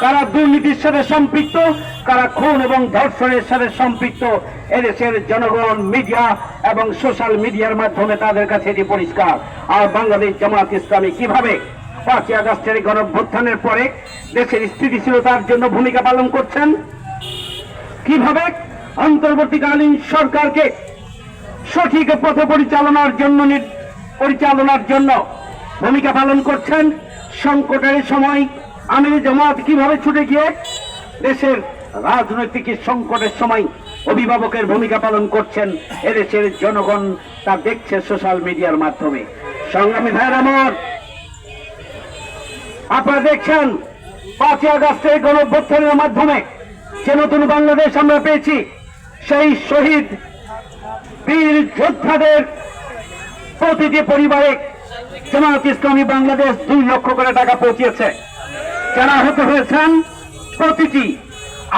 কারা দুর্নীতির সাথে সম্পৃক্ত, কারা খুন এবং ধর্ষণের সাথে সম্পৃক্ত, এদেশের জনগণ, মিডিয়া এবং সোশ্যাল মিডিয়ার মাধ্যমে তাদের কাছে এটি পরিষ্কার। আর বাংলাদেশ জামাত ইসলামী কিভাবে 5ই আগস্টের গণঅভ্যুত্থানের পরে দেশের স্থিতিশীলতার জন্য ভূমিকা পালন করছেন, কিভাবে অন্তর্বর্তীকালীন সরকারকে সঠিক পথে পরিচালনার জন্য ভূমিকা পালন করছেন, সংকটের সময় আমির জামাত কিভাবে ছুটে গিয়ে দেশের রাজনৈতিক সংকটের সময় অভিভাবকের ভূমিকা পালন করছেন, এদেশের জনগণ তা দেখছে সোশ্যাল মিডিয়ার মাধ্যমে। সংগ্রামী ভাইয়ের আমার, আপনারা দেখছেন 5ই আগস্টের গণঅভ্যুত্থানের মাধ্যমে যে নতুন বাংলাদেশ আমরা পেয়েছি, সেই শহীদ বীর যোদ্ধাদের প্রতিটি পরিবারে জামায়াত ইসলামী বাংলাদেশ 2 লক্ষ করে টাকা পৌঁছিয়েছে। যারা আহত হয়েছেন প্রতিটি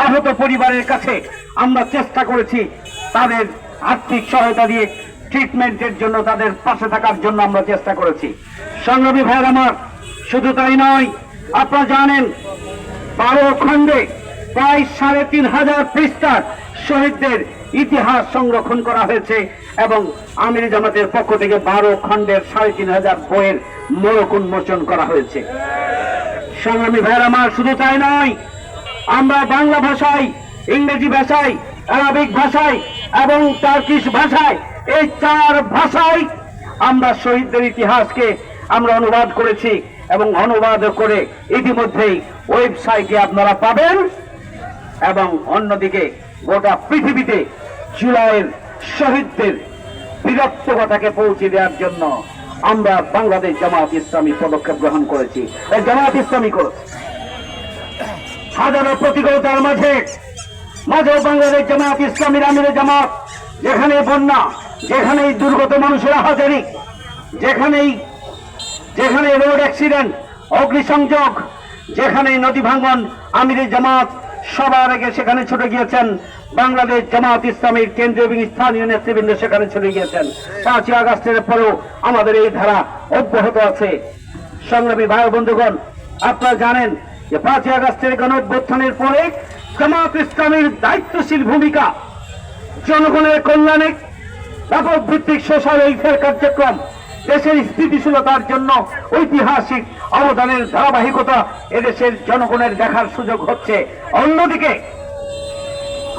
আহত পরিবারের কাছে আমরা চেষ্টা করেছি তাদের আর্থিক সহায়তা দিয়ে ট্রিটমেন্টের জন্য, তাদের পাশে থাকার জন্য আমরা চেষ্টা করেছি। সংগ্রামী ভাইয়ের আমার, শুধু তাই নয়, আপনারা জানেন 12 খণ্ডে প্রায় 3500 পৃষ্ঠার শহীদদের ইতিহাস সংরক্ষণ করা হয়েছে এবং আমির জামাতের পক্ষ থেকে 12 খণ্ডের 3500 বইয়ের মোড়ক উন্মোচন করা হয়েছে। সংগ্রামী ভাইয়ের আমার, শুধু তাই নয়, আমরা বাংলা ভাষায়, ইংরেজি ভাষায়, আরবিক ভাষায় এবং টার্কিশ ভাষায়, এই 4 ভাষায় আমরা শহীদদের ইতিহাসকে আমরা অনুবাদ করেছি এবং অনুবাদ করে ইতিমধ্যেই ওয়েবসাইটে আপনারা পাবেন। এবং অন্যদিকে গোটা পৃথিবীতে জুলাইয়ের শহীদদের বীরত্বটাকে পৌঁছে দেওয়ার জন্য আমরা বাংলাদেশ জামাত ইসলামী পদক্ষেপ গ্রহণ করেছি। জামাত ইসলামী করেছে হাজারো প্রতিকূলতার মাঝেও বাংলাদেশ জামাত ইসলামীর আমিরে জামাত, যেখানে বন্যা, যেখানেই দুর্গত মানুষের হাজারি, যেখানে রোড অ্যাক্সিডেন্ট, অগ্নিসংযোগ, যেখানেই নদী ভাঙন, আমিরে জামাত সবার আগে সেখানে ছুটে গিয়েছেন। বাংলাদেশ জামাত ইসলামীর কেন্দ্রীয় এবং স্থানীয় নেতৃবৃন্দ সেখানে ছুটে গিয়েছেন। 5ই আগস্টের পরেও আমাদের এই ধারা অব্যাহত আছে। সংগ্রামী ভাই বন্ধুগণ, আপনারা জানেন যে 5ই আগস্টের গণঅভ্যুত্থানের পরে জামাত ইসলামীর দায়িত্বশীল ভূমিকা, জনগণের কল্যাণে ব্যাপক ভিত্তিক সোশ্যাল ওয়েলফেয়ার কার্যক্রম, দেশের স্থিতিশীলতার জন্য ঐতিহাসিক অবদানের ধারাবাহিকতা এদেশের জনগণের দেখার সুযোগ হচ্ছে। অন্যদিকে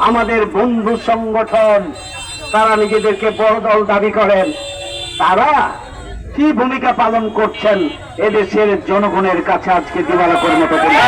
আমাদের বন্ধু সংগঠন, তারা নিজেদেরকে বড় দল দাবি করেন, তারা কি ভূমিকা পালন করছেন এদেশের জনগণের কাছে আজকে দিবালোকের মতো করে